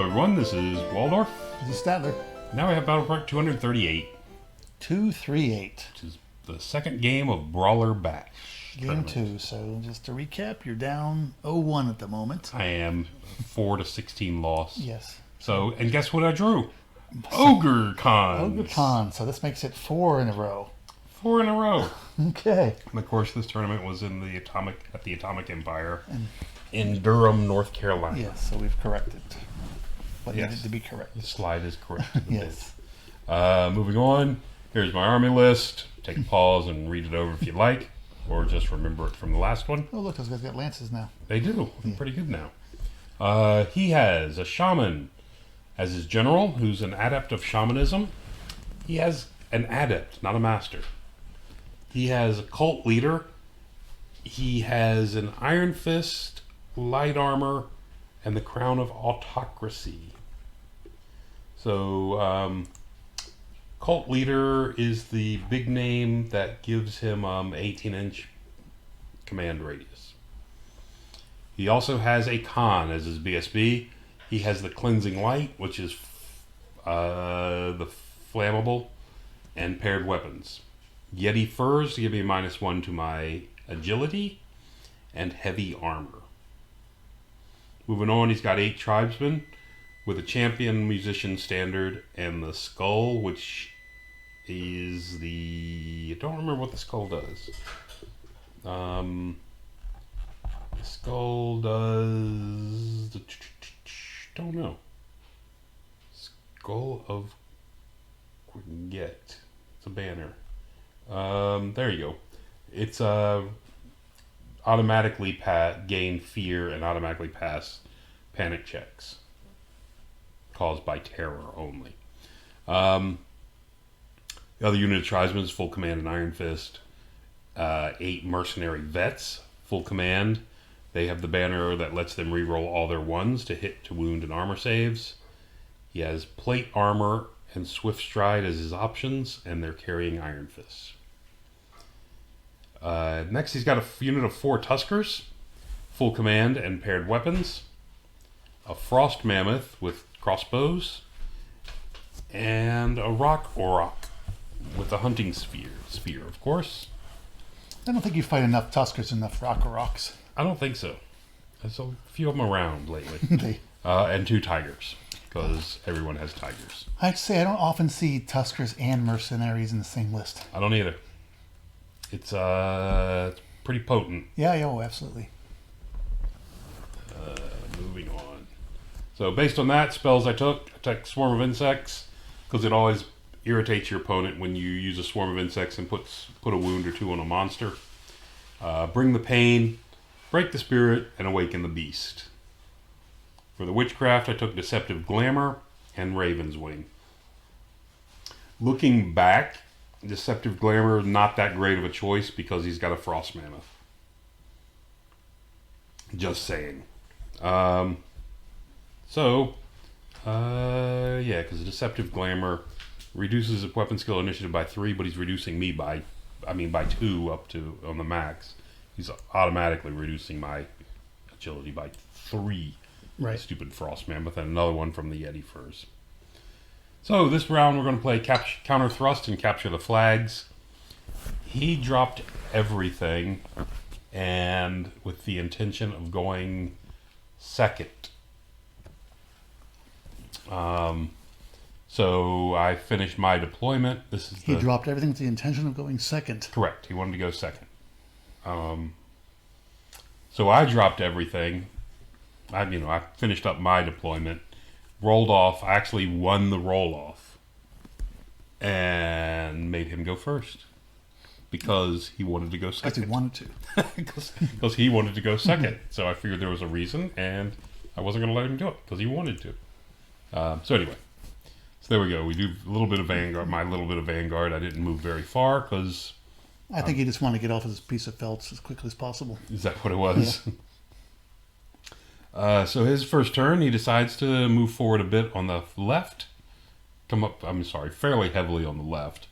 Hello everyone, this is Waldorf. This is Statler. Now we have Battle Report 238. 238. Which is the second game of Brawler Bash. Game 2. So just to recap, you're down 0-1 at the moment. I am 4 to 16 loss. Yes. So, and guess what I drew? Ogre Khans. Ogre Khans. So this makes it 4 in a row. 4 in a row. Okay. And of course, this tournament was in the Atomic Empire in Durham, North Carolina. Yes, so we've corrected what needed to be The corrected. slide is corrected a Yes. bit. Moving on, here's my army list. Take a pause and read it over if you like, or just remember it from the last one. Oh, look, those guys got lances now. They do. They're pretty good now. He has a shaman as his general, who's an adept of shamanism. He has an adept, not a master. He has a cult leader. He has an iron fist, light armor, and the crown of autocracy. So, cult leader is the big name that gives him 18-inch command radius. He also has a Khan as his BSB. He has the cleansing light, which is the flammable and paired weapons. Yeti furs to give me -1 to my agility and heavy armor. Moving on, he's got 8 tribesmen with a champion musician standard and the skull, which is the... I don't remember what the skull does. The skull does... Don't know. Skull of Forget. It's a banner. There you go. It's automatically gain fear and automatically pass panic checks caused by terror only. The other unit of tribesmen is full command and iron fist. 8 mercenary vets, full command. They have the banner that lets them reroll all their ones to hit, to wound, and armor saves. He has plate armor and swift stride as his options, and they're carrying iron fists. Next, he's got a unit of 4 Tuskers, full command and paired weapons, a Frost Mammoth with crossbows, and a Rock Orc with a hunting spear, of course. I don't think you fight enough Tuskers, enough Rocks. I don't think so. There's a few of them around lately. And 2 Tigers, because everyone has Tigers. I'd say I don't often see Tuskers and mercenaries in the same list. I don't either. It's pretty potent. Yeah, oh, absolutely. Moving on. So based on that, spells I took Swarm of Insects, because it always irritates your opponent when you use a Swarm of Insects and put a wound or 2 on a monster. Bring the Pain, Break the Spirit, and Awaken the Beast. For the Witchcraft, I took Deceptive Glamour and Raven's Wing. Looking back, Deceptive Glamour, not that great of a choice because he's got a Frost Mammoth. Just saying. Yeah, because Deceptive Glamour reduces his weapon skill initiative by 3, but he's reducing me by 2 up to on the max. He's automatically reducing my agility by 3. Right. Stupid Frost Mammoth, and another one from the Yeti furs. So this round we're going to play counter thrust and capture the flags. He dropped everything, and with the intention of going second. So I finished my deployment. He dropped everything with the intention of going second. Correct. He wanted to go second. So I dropped everything. I finished up my deployment, rolled off. I actually won the roll off and made him go first because he wanted to go second. Because he wanted to. Because he wanted to go second. So I figured there was a reason, and I wasn't going to let him do it because he wanted to. So anyway, there we go. We do a little bit of Vanguard. My little bit of Vanguard. I didn't move very far because I think he just wanted to get off of this piece of felt as quickly as possible. Is that what it was? Yeah. So his first turn, he decides to move forward a bit on the left. Fairly heavily on the left.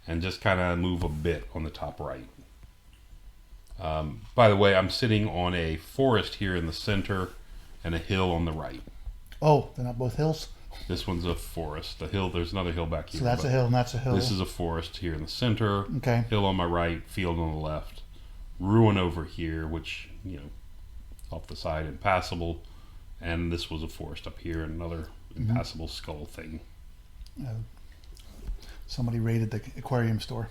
And just kind of move a bit on the top right. By the way, I'm sitting on a forest here in the center and a hill on the right. Oh, they're not both hills? This one's a forest. The hill, there's another hill back here. So that's a hill and that's a hill. This is a forest here in the center. Okay. Hill on my right, field on the left. Ruin over here, which, off the side, impassable. And this was a forest up here, another impassable skull thing. Somebody raided the aquarium store.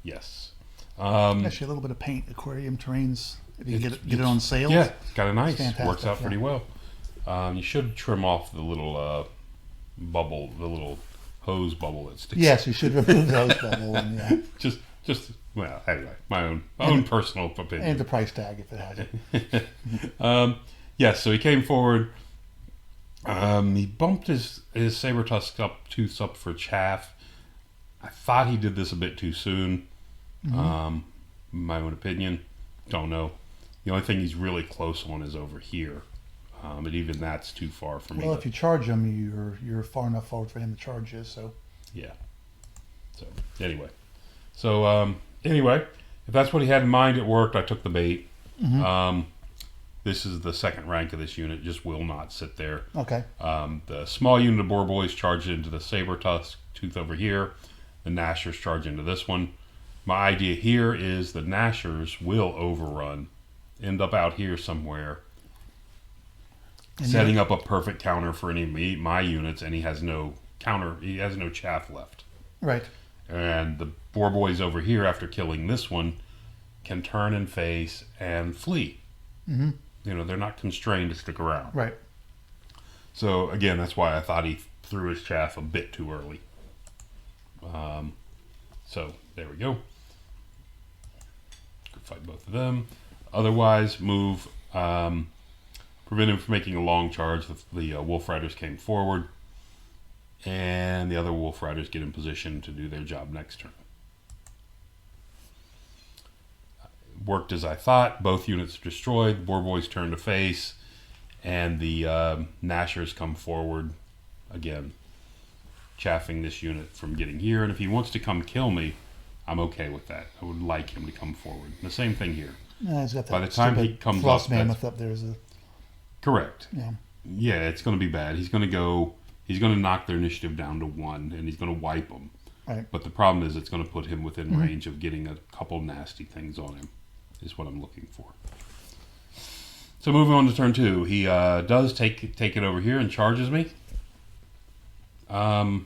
Yes. Actually, a little bit of paint, aquarium terrains. If you get it on sale. Yeah, it's kind of nice. Fantastic, Works out pretty well. You should trim off the little bubble, the little hose bubble that sticks. Yes, you should remove those bubble. And, just well, anyway, my own personal opinion. And the price tag if it has it. Yes, so he came forward. He bumped his saber tusk tooths up for chaff. I thought he did this a bit too soon. My own opinion. Don't know. The only thing he's really close on is over here. And even that's too far for me. Well, if you charge him, you're far enough forward for him to charge you. So. Yeah. So anyway. If that's what he had in mind, it worked. I took the bait. This is the second rank of this unit. Just will not sit there. Okay. The small unit of boar boys charge into the saber tusk tooth over here. The Nashers charge into this one. My idea here is the Nashers will overrun, end up out here somewhere, And setting up a perfect counter for any of my units, and he has no counter. He has no chaff left. Right. And the boar boys over here, after killing this one, can turn and face and flee. They're not constrained to stick around. Right. So again, that's why I thought he threw his chaff a bit too early. So there we go. Could fight both of them. Otherwise, move. Prevent him from making a long charge. The Wolf Riders came forward, and the other Wolf Riders get in position to do their job next turn. Worked as I thought. Both units are destroyed. The Boar Boys turn to face, and the Nashers come forward again, chaffing this unit from getting here. And if he wants to come kill me, I'm okay with that. I would like him to come forward. The same thing here. He's got that By the time he comes frost up, mammoth up there is a correct. yeah. It's going to be bad. He's going to knock their initiative down to 1, and he's going to wipe them. Right. But the problem is it's going to put him within range of getting a couple nasty things on him, is what I'm looking for. So moving on to turn 2, he does take it over here and charges me. Wow,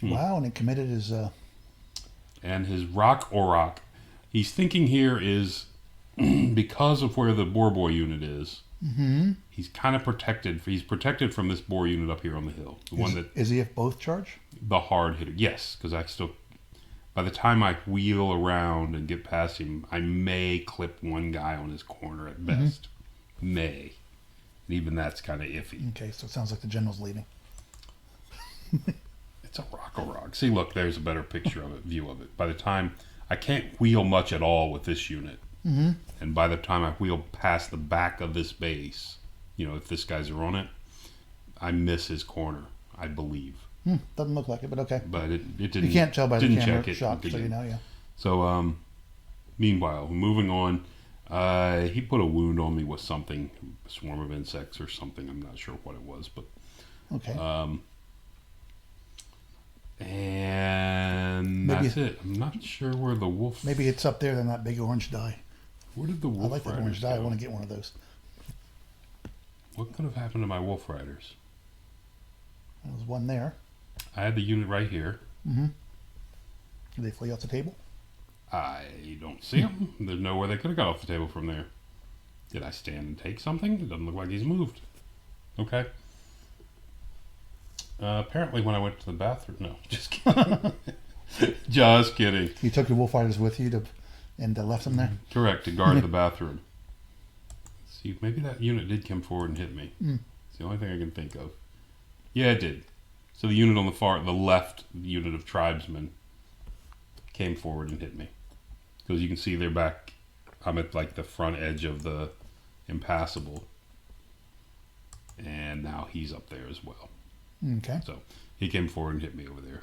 and he committed his And his Orc, he's thinking here is because of where the boar boy unit is. He's kind of protected. He's protected from this boar unit up here on the hill. Is he if both charge? The hard hitter, yes, because I still. By the time I wheel around and get past him, I may clip one guy on his corner at best. May. And even that's kind of iffy. Okay, so it sounds like the general's leaving. It's a rock. See, look, there's a better picture of it, view of it. By the time I can't wheel much at all with this unit, and by the time I wheel past the back of this base, if this guy's are on it, I miss his corner, I believe. Doesn't look like it, but okay. But it didn't. You can't tell by the didn't camera check it, shot, so didn't. yeah. So, meanwhile, moving on, he put a wound on me with something, a swarm of insects or something. I'm not sure what it was, but Okay. And that's it. I'm not sure where the wolf. Maybe it's up there in that big orange die. Where did the wolf? I like that riders orange die. I go? want to get one of those. What could have happened to my wolf riders? There's one there. I had the unit right here. Did they flee off the table? I don't see them. There's nowhere they could have got off the table from there. Did I stand and take something? It doesn't look like he's moved. Okay. Apparently when I went to the bathroom. No, just kidding. Just kidding. You took your wolf fighters with you and left them there? Correct, to guard the bathroom. See, maybe that unit did come forward and hit me. It's the only thing I can think of. Yeah, it did. So the unit on the left unit of tribesmen came forward and hit me. Because you can see they're back. I'm at like the front edge of the impassable. And now he's up there as well. Okay. So he came forward and hit me over there.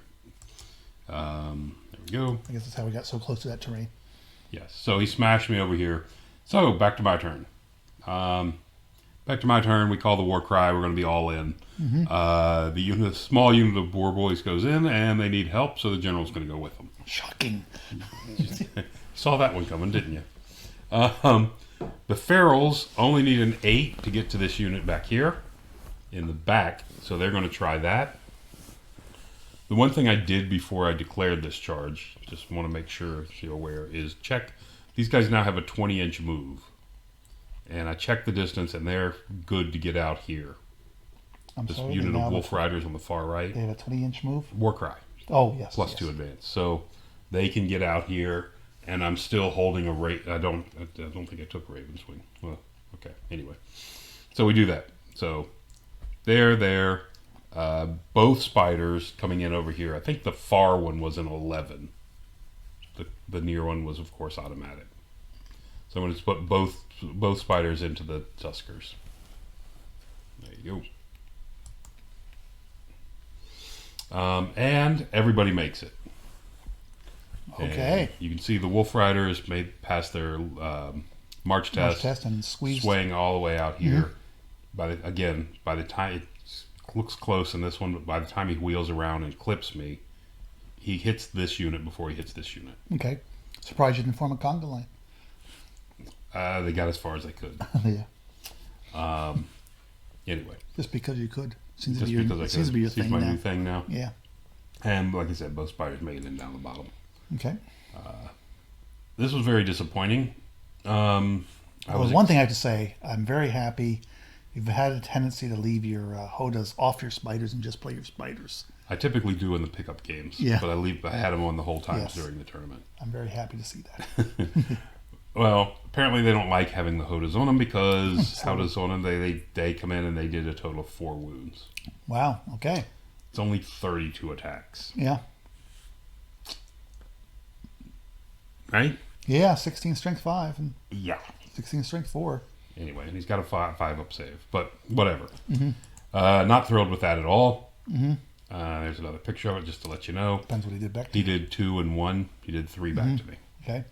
There we go. I guess that's how we got so close to that terrain. Yes. So he smashed me over here. So back to my turn. Back to my turn. We call the war cry. We're going to be all in. The small unit of boar boys goes in, and they need help, so the general's going to go with them. Shocking. Saw that one coming, didn't you? The ferals only need an 8 to get to this unit back here in the back, so they're going to try that. The one thing I did before I declared this charge, just want to make sure you're aware, is check. These guys now have a 20-inch move. And I checked the distance, and they're good to get out here. This unit of wolf riders on the far right. They have a 20-inch move? War cry. Oh, yes. Plus 2 advance. So they can get out here, and I'm still holding a I don't think I took Raven's Wing. Well, okay. Anyway. So we do that. So they're there. Both spiders coming in over here. I think the far one was an 11. The near one was, of course, automatic. So I'm going to put both spiders into the Tuskers. There you go. And everybody makes it. Okay. And you can see the Wolf Riders made past their march test and squeezed. swaying all the way out here. By the time it looks close in this one, but by the time he wheels around and clips me, he hits this unit before he hits this unit. Okay. Surprised you didn't form a conga line. They got as far as they could. Yeah. Anyway. Just because you could. Seems to be your thing now. New thing now. Yeah. And like I said, both spiders made it in down the bottom. Okay. This was very disappointing. One thing I have to say, I'm very happy. You've had a tendency to leave your Hodas off your spiders and just play your spiders. I typically do in the pickup games. Yeah. But I had them on the whole time during the tournament. I'm very happy to see that. Well, apparently they don't like having the Hodas on them because Hodas on them, they come in and they did a total of 4 wounds. Wow, okay. It's only 32 attacks. Yeah. Right? Yeah, 16 strength 5 and 16 strength 4. Anyway, and he's got a 5 up save, but whatever. Not thrilled with that at all. There's another picture of it just to let you know. Depends what he did back to He did 2 and 1. He did 3 back to me. Okay.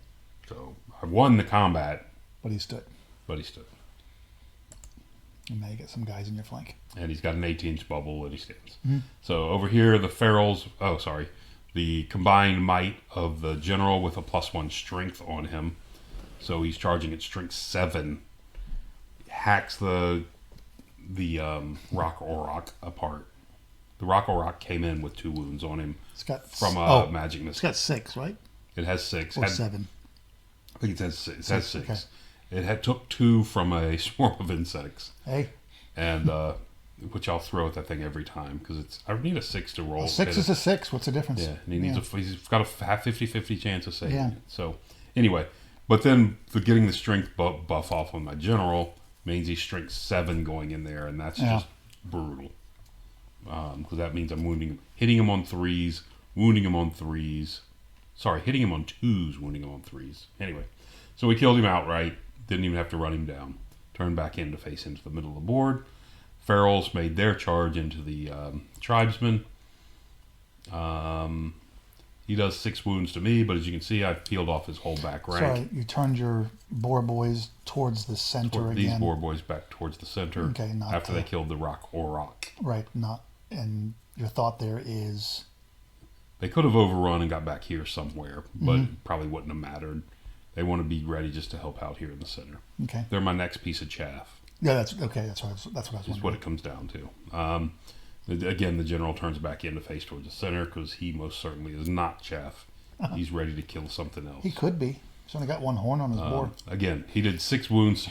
So I won the combat. But he stood. And now you get some guys in your flank. And he's got an 18-inch bubble and he stands. So over here, the ferals, the combined might of the general with a +1 strength on him. So he's charging at strength 7. Hacks the Rock Orc apart. The Rock Orc came in with 2 wounds on him from a magic missile. It's got 6, right? It has 6. Or 7. I think it has 6. It has 6. Okay. It took 2 from a swarm of insects. Hey. And which I'll throw at that thing every time because I need a 6 to roll. A 6 is a 6. What's the difference? Yeah, and he's got a 50-50 chance of saving it. So anyway, but then getting the strength buff off on my general means he's strength 7 going in there, and that's just brutal. Because that means I'm hitting him on 3s, wounding him on 3s. Sorry, hitting him on 2s, wounding him on 3s. Anyway, so we killed him outright. Didn't even have to run him down. Turned back in to face into the middle of the board. Ferals made their charge into the tribesmen. He does 6 wounds to me, but as you can see, I've peeled off his whole back rank. Sorry, you turned your boar boys towards the center again. These boar boys back towards the center. Okay, after they killed the Rock Orc. Right, and your thought there is they could have overrun and got back here somewhere, but it probably wouldn't have mattered. They want to be ready just to help out here in the center. Okay, they're my next piece of chaff. Yeah, that's okay. That's what I was wondering. That's what it comes down to. Again, the general turns back in to face towards the center because he most certainly is not chaff. He's ready to kill something else. He could be. He's only got 1 horn on his board. Again, he did 6 wounds.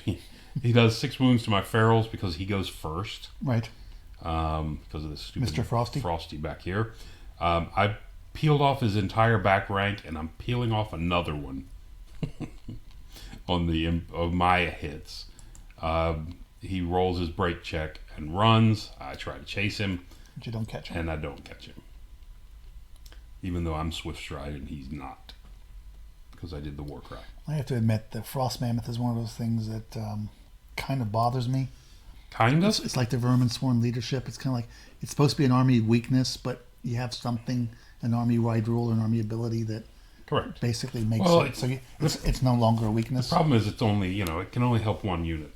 He does 6 wounds to my ferals because he goes first. Right. Because of this stupid Mr. Frosty back here. I peeled off his entire back rank, and I'm peeling off another one of my hits. He rolls his break check and runs. I try to chase him. But you don't catch him. And I don't catch him. Even though I'm swift stride and he's not. Because I did the war cry. I have to admit that Frost Mammoth is one of those things that kind of bothers me. Kind of? It's like the Vermin Sworn leadership. It's kind of like, it's supposed to be an army weakness, but you have something, an army wide rule or an army ability that correct basically makes it. So it's no longer a weakness. The problem is it's only, it can only help 1 unit.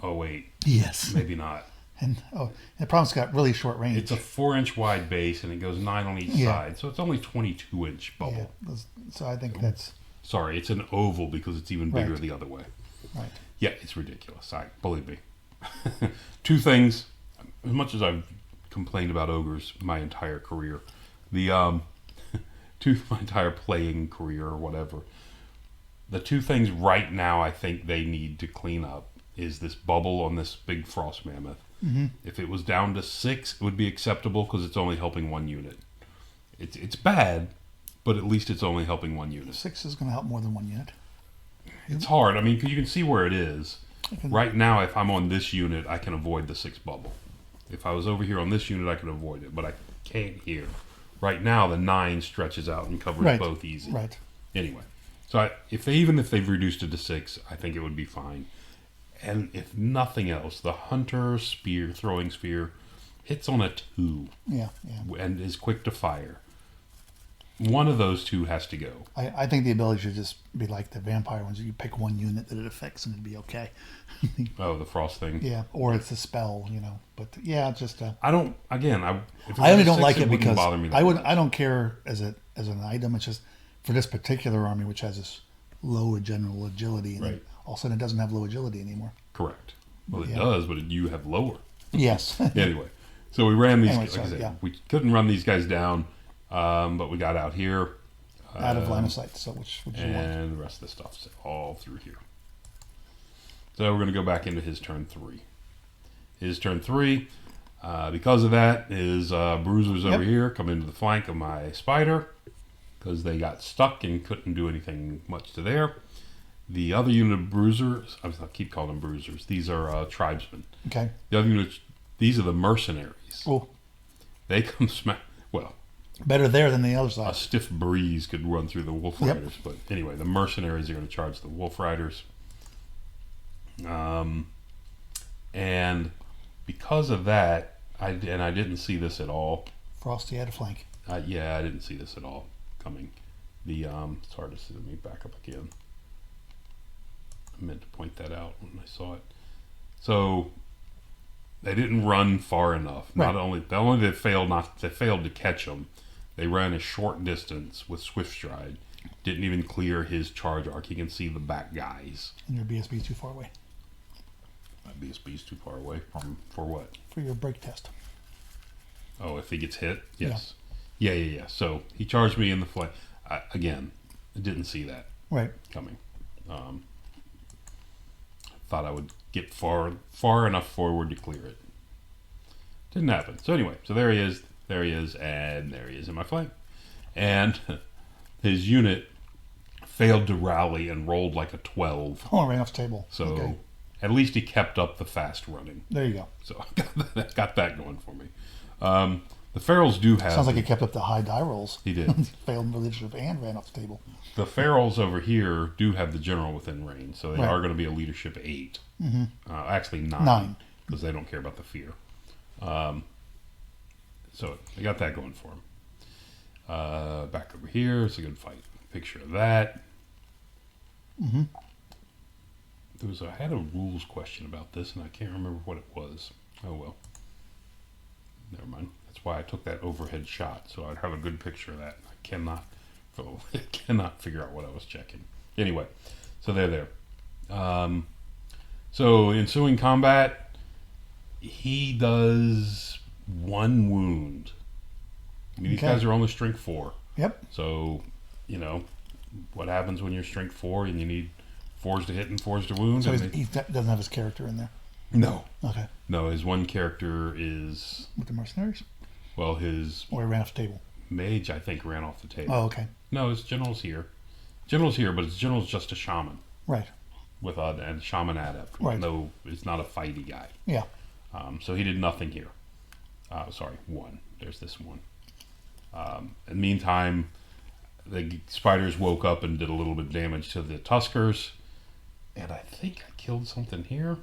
Oh wait, Yes. maybe not. And the problem's got really short range. It's a 4-inch wide base, and it goes 9 on each side, so it's only 22-inch bubble. Yeah. So I think that's Sorry, it's an oval because it's even bigger Right. the other way. right. Yeah, it's ridiculous. Believe me. Two things. As much as I've complained about ogres my entire career, my entire playing career or whatever, the two things right now I think they need to clean up is this bubble on this big frost mammoth. Mm-hmm. If it was down to 6, it would be acceptable because it's only helping one unit. It's bad, but at least it's only helping one unit. 6 is going to help more than one unit. It's hard. I mean, because you can see where it is. Okay. Right now, if I'm on this unit, I can avoid the 6 bubble. If I was over here on this unit, I could avoid it, but I can't here. Right now, the 9 stretches out and covers Right. both easy. Right. Anyway, so even if they've reduced it to 6, I think it would be fine. And if nothing else, the hunter throwing spear, hits on a 2 Yeah. and is quick to fire. One of those two has to go. I think the ability should just be like the vampire ones. You pick one unit that it affects and it'd be okay. Oh, the frost thing. Yeah. Or it's a spell, But yeah, just I don't. Again, if it I only was a don't like 6, it wouldn't because bother me that I much. don't care as an item. It's just for this particular army, which has this low general agility, and then Right. all of a sudden it doesn't have low agility anymore. Correct. Well, it Yeah. does, but you have lower. Yes. Anyway, so we ran these. Anyway, like I sorry, said, yeah. we couldn't run these guys down, but we got out here. Out of line of sight. So which you want? And the rest of the stuff's all through here. So we're going to go back into his turn 3. His turn 3, because of that, his bruisers over here come into the flank of my spider because they got stuck and couldn't do anything much to there. The other unit of bruisers, I keep calling them bruisers. These are tribesmen. Okay. The other unit, these are the mercenaries. Oh, They come smack. Well, better there than the other a side. stiff breeze could run through the wolf Yep. riders, but anyway, the mercenaries are going to charge the wolf riders. And because of that, I didn't see this at all. Frosty had a flank. I didn't see this at all coming. It's hard to see. Let me back up again. I meant to point that out when I saw it. So they didn't run far enough. Right. Not only they failed to catch him. They ran a short distance with swift stride. Didn't even clear his charge arc. He can see the back guys. And your BSB is too far away. My BSB's too far away for what? For your break test. Oh, if he gets hit, yes. Yeah. So he charged me in the flank. Again, I didn't see that Right. coming. Thought I would get far enough forward to clear it. Didn't happen. So anyway, so there he is, and there he is in my flank. And his unit failed to rally and rolled like a 12. Oh, right off the table. So Okay. at least he kept up the fast running. There you go. So I got that going for me. The ferals do have... Sounds like he kept up the high die rolls. He did. Failed in leadership and ran off the table. The ferals over here do have the general within range, so they Right. are going to be a leadership 8. Mm-hmm. Actually 9. 9. Because they don't care about the fear. So I got that going for him. Back over here, it's a good fight. Picture of that. Mm-hmm. I had a rules question about this, and I can't remember what it was. Oh well. Never mind. That's why I took that overhead shot, so I'd have a good picture of that. I cannot figure out what I was checking. Anyway, so they're there. So ensuing combat, he does 1 wound. I mean, these Okay. guys are only strength 4. Yep. So, what happens when you're strength 4 and you need 4s to hit and 4s to wound? So and he doesn't have his character in there. no. Okay. No, his one character is, With the mercenaries? well, his Or he ran off the table? mage, I think, ran off the table. Oh, okay. No, his general's here. General's here, but his general's just a shaman Right. with a shaman adept. Right. No, it's not a fighty guy. Yeah. So he did nothing here. Sorry, 1. There's this one. In the meantime, the spiders woke up and did a little bit of damage to the tuskers. And I think I killed something here.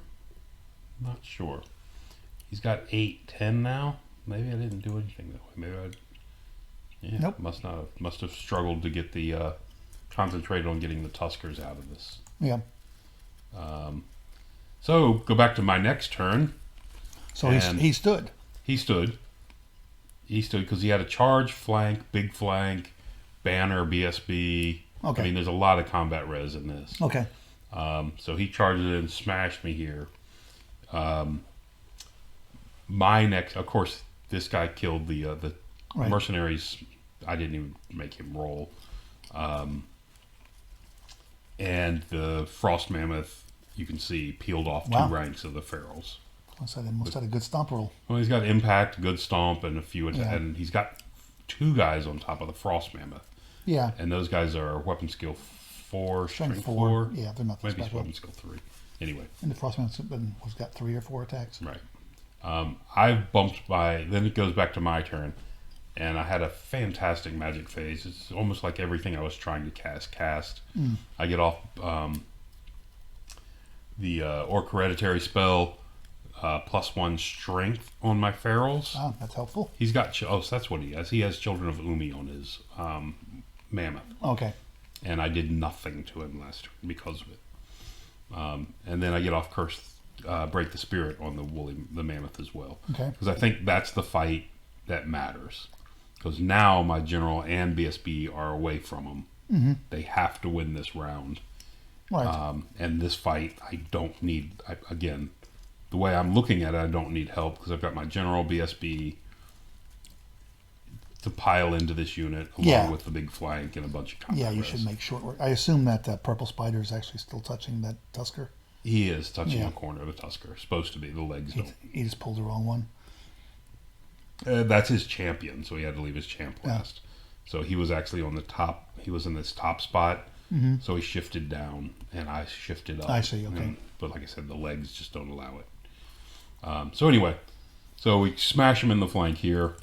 Not sure. He's got 8, 10 now. Maybe I didn't do anything that way. Maybe Nope. Must have struggled to get the concentrated on getting the tuskers out of this. Yeah. So go back to my next turn. So he stood. He stood. He stood because he had a charge, flank, big flank, banner, BSB. Okay. I mean, there's a lot of combat res in this. Okay. So he charged in and smashed me here. My next, of course, this guy killed the right. mercenaries. I didn't even make him roll. And the Frost Mammoth, you can see, peeled off 2 ranks of the ferals. So they must have had a good stomp roll. Well, he's got impact, good stomp, and a few, Yeah. and he's got 2 guys on top of the Frost Mammoth. Yeah. And those guys are weapon skill 4, strength 4. Yeah, they're not that Maybe special. weapon skill 3. Anyway. And the Frostman's has got 3 or 4 attacks. Right. I've bumped by. Then it goes back to my turn, and I had a fantastic magic phase. It's almost like everything I was trying to cast. I get off the Orc Hereditary spell, +1 strength on my ferals. Wow, that's helpful. He's got. So that's what he has. He has Children of Umi on his mammoth. Okay. And I did nothing to him last turn because of it. And then I get off Curse, Break the Spirit on the mammoth as well. Okay. Because I think that's the fight that matters. Because now my general and BSB are away from them. Mm-hmm. They have to win this round. Right. And this fight, I don't need. Again, the way I'm looking at it, I don't need help because I've got my general BSB to pile into this unit along with the big flank and a bunch of combat. Yeah, you should make short work. I assume that Purple Spider is actually still touching that Tusker. He is touching the corner of the Tusker. Supposed to be. The legs don't. He just pulled the wrong one. That's his champion, so he had to leave his champ last. So he was actually on the top. He was in this top spot, so he shifted down, and I shifted up. I see, okay. But like I said, the legs just don't allow it. So anyway, so we smash him in the flank here.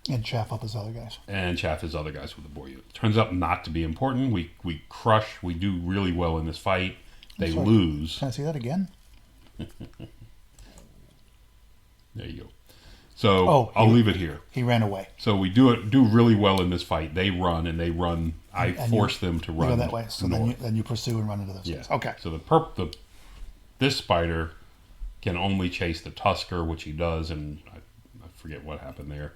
And chaff up his other guys. With the boar unit. Turns out not to be important. We crush. We do really well in this fight. They lose. Can I see that again? There you go. So I'll leave it here. He ran away. So we do really well in this fight. They run. I force them to run. You go that way. So then you pursue and run into those guys. Okay. So this spider can only chase the Tusker, which he does, and I forget what happened there.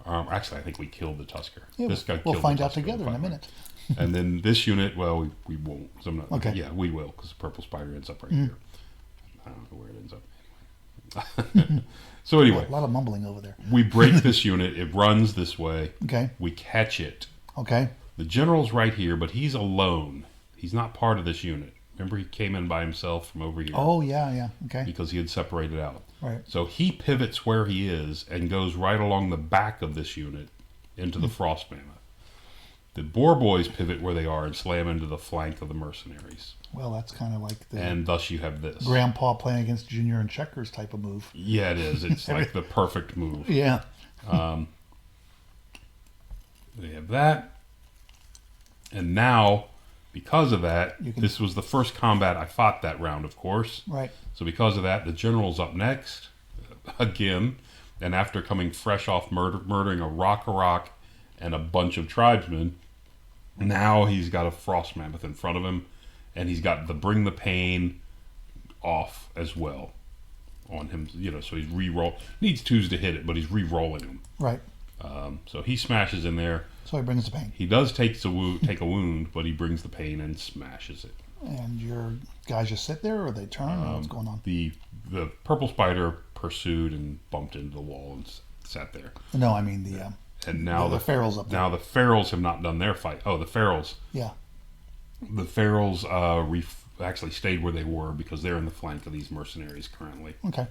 Actually, I think we killed the Tusker. Yeah, this guy. We'll find out together in a minute. And then this unit, well, we won't. So I'm not, okay. Yeah, we will, because the purple spider ends up right here. I don't know where it ends up anyway. So anyway. A lot of mumbling over there. We break this unit. It runs this way. Okay. We catch it. Okay. The general's right here, but he's alone. He's not part of this unit. Remember, he came in by himself from over here. Oh, yeah. Okay. Because he had separated out. Right. So he pivots where he is and goes right along the back of this unit into the Frost Mammoth. The Boar Boys pivot where they are and slam into the flank of the mercenaries. Well, that's kind of like the... And thus you have this. Grandpa playing against Junior and checkers type of move. Yeah, it is. It's like the perfect move. Yeah. They have that. And now, because of that, this was the first combat I fought that round, of course. Right. So because of that, the general's up next, again. And after coming fresh off murdering a rock and a bunch of tribesmen, now he's got a Frost Mammoth in front of him. And he's got the Bring the Pain off as well on him. So he's re-roll. Needs 2s to hit it, but he's re-rolling them. Right. So he smashes in there. So he brings the pain. He does take a wound, but he brings the pain and smashes it. And your guys just sit there, or they turn, or what's going on? The purple spider pursued and bumped into the wall and sat there. No, I mean the... and now the ferals up there. Now the ferals have not done their fight. Oh, the ferals. Yeah. The ferals actually stayed where they were because they're in the flank of these mercenaries currently. Okay.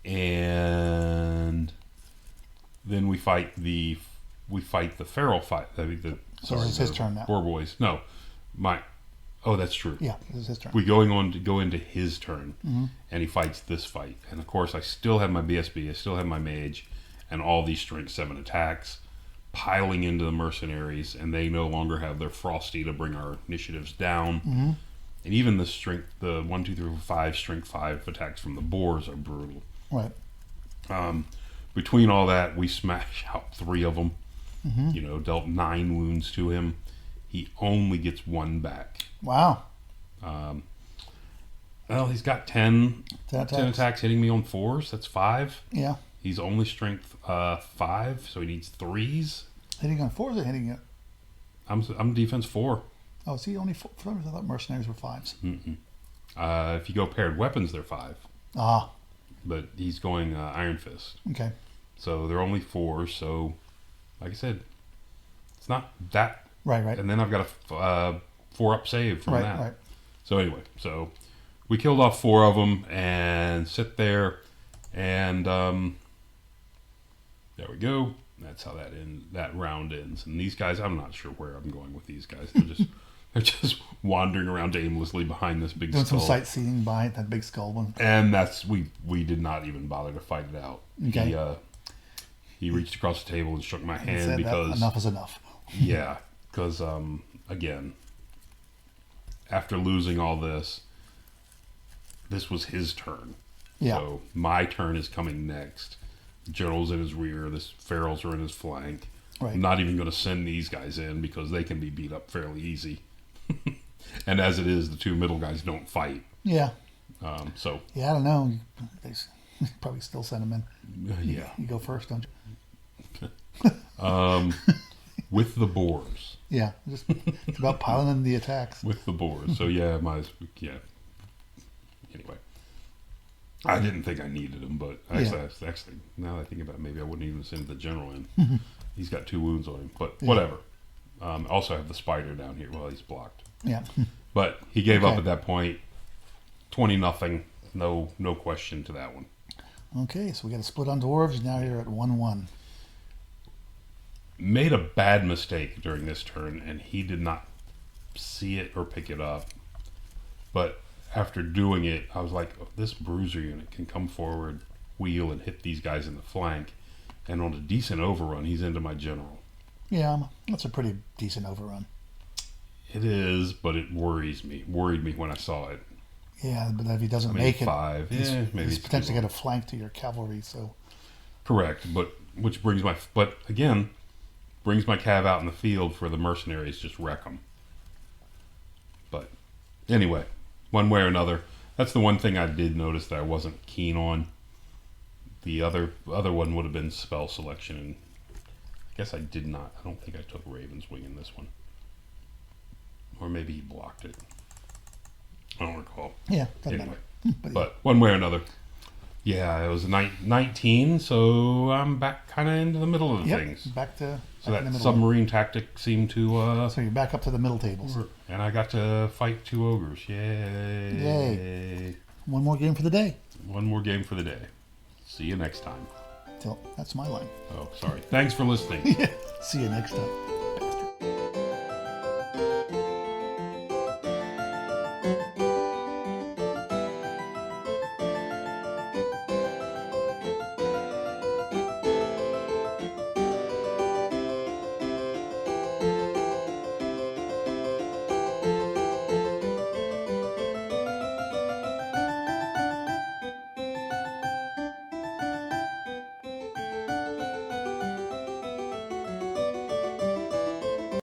And then we fight the feral fight. So it's his turn now. Boar Boys. No, Oh, that's true. Yeah, this is his turn. We go into his turn, and he fights this fight. And of course, I still have my BSB, I still have my mage, and all these strength 7 attacks piling into the mercenaries, and they no longer have their frosty to bring our initiatives down. And even the 1, 2, 3, 4, 5 strength 5 attacks from the boars are brutal. Right. Between all that, we smash out 3 of them. Dealt 9 wounds to him. he only gets 1 back. Wow. Well, he's got 10 attacks. 10 attacks hitting me on 4s. That's 5. Yeah. He's only strength 5, so he needs 3s. Hitting on 4s or hitting it? I'm defense 4. Oh, is he only 4? I thought mercenaries were 5s. If you go paired weapons, they're 5. Ah. But he's going Iron Fist. Okay. So they're only 4. So, like I said, it's not that. Right. And then I've got a 4-up save from that. Right. So anyway, we killed off 4 of them and sit there, and there we go. That's how that round ends. And these guys, I'm not sure where I'm going with these guys. They're just wandering around aimlessly behind this big Doing skull. some sightseeing behind that big skull one. And that's we did not even bother to fight it out. Okay. He reached across the table and shook my hand Said because that enough is enough. yeah, because again, after losing all this was his turn. Yeah. So my turn is coming next. The general's in his rear. The ferals are in his flank. Right. I'm not even going to send these guys in because they can be beat up fairly easy. And as it is, the 2 middle guys don't fight. Yeah. So. Yeah, I don't know. They probably still send them in. Yeah. You go first, don't you? With the boars. Yeah. It's about piling in the attacks. With the boars. So yeah, Anyway. I didn't think I needed him, but actually, now that I think about it, maybe I wouldn't even send the general in. He's got 2 wounds on him, but whatever. Also have the spider down here. Well, he's blocked. Yeah. But he gave up at that point. 20-0. No question to that one. Okay, so we got a split on dwarves. Now you're at 1-1. Made a bad mistake during this turn, and he did not see it or pick it up. But after doing it, I was like, this bruiser unit can come forward, wheel, and hit these guys in the flank. And on a decent overrun, he's into my general. Yeah, that's a pretty decent overrun. It is, but it worried me when I saw it. Yeah, but if he doesn't make it, 5. Maybe he's potentially got a flank to your cavalry. So correct, but brings my cav out in the field for the mercenaries, just wreck them. But anyway, one way or another, that's the one thing I did notice that I wasn't keen on. The other one would have been spell selection, and I guess I did not. I don't think I took Raven's Wing in this one, or maybe he blocked it. I don't recall. Yeah, doesn't anyway, matter. but one way or another, yeah, it was 19, so I'm back kind of into the middle of things. Back to so that submarine tactic seemed to. So you're back up to the middle tables, and I got to fight 2 ogres. Yay! One more game for the day. One more game for the day. See you next time. That's my line. Oh, sorry. Thanks for listening. See you next time.